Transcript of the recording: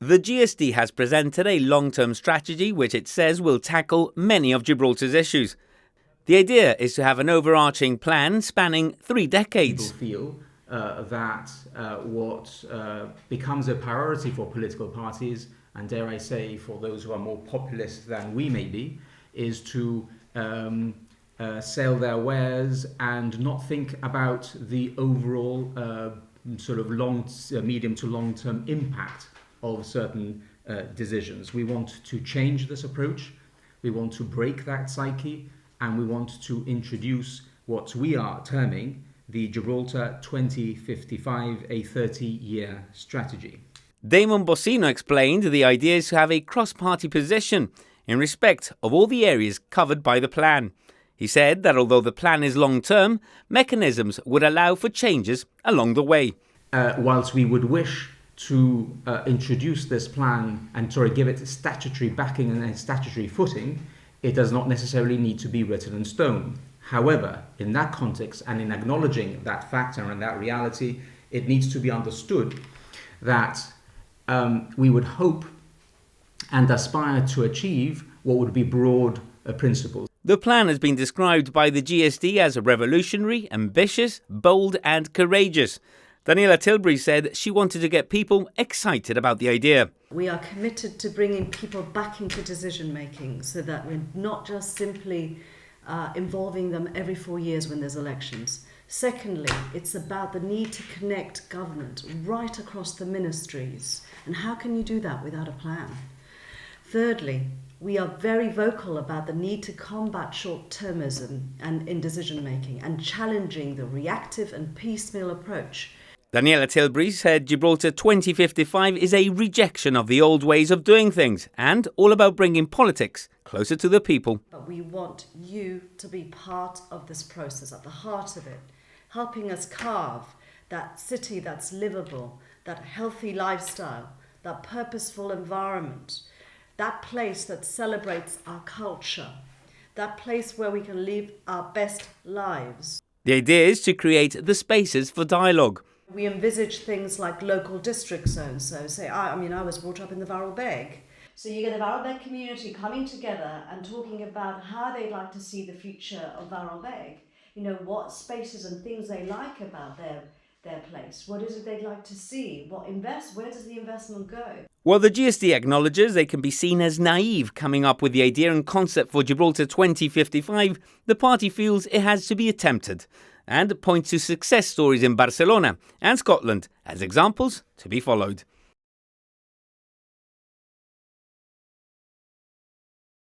The GSD has presented a long-term strategy which it says will tackle many of Gibraltar's issues. The idea is to have an overarching plan spanning 3 decades. People feel that what becomes a priority for political parties, and dare I say for those who are more populist than we may be, is to sell their wares and not think about the overall sort of medium to long-term impact of certain decisions. We want to change this approach, we want to break that psyche, and we want to introduce what we are terming the Gibraltar 2055, a 30-year strategy. Damon Bossino explained the idea is to have a cross-party position in respect of all the areas covered by the plan. He said that although the plan is long-term, mechanisms would allow for changes along the way. Whilst we would wish to introduce this plan and give it statutory backing and statutory footing, it does not necessarily need to be written in stone. However, in that context and in acknowledging that factor and that reality, it needs to be understood that we would hope and aspire to achieve what would be broad principles. The plan has been described by the GSD as revolutionary, ambitious, bold and courageous. Daniella Tilbury said she wanted to get people excited about the idea. We are committed to bringing people back into decision making so that we're not just simply involving them every 4 years when there's elections. Secondly, it's about the need to connect government right across the ministries. And how can you do that without a plan? Thirdly, we are very vocal about the need to combat short-termism and in decision making and challenging the reactive and piecemeal approach. Daniella Tilbury said Gibraltar 2055 is a rejection of the old ways of doing things and all about bringing politics closer to the people. But we want you to be part of this process, at the heart of it, helping us carve that city that's livable, that healthy lifestyle, that purposeful environment, that place that celebrates our culture, that place where we can live our best lives. The idea is to create the spaces for dialogue. We envisage things like local district zones. So say, I was brought up in the Varrel Beg. So you get the Varrel Beg community coming together and talking about how they'd like to see the future of Varrel Beg. You know, what spaces and things they like about their place. What is it they'd like to see? Where does the investment go? While the GSD acknowledges they can be seen as naive coming up with the idea and concept for Gibraltar 2055, the party feels it has to be attempted and points to success stories in Barcelona and Scotland as examples to be followed.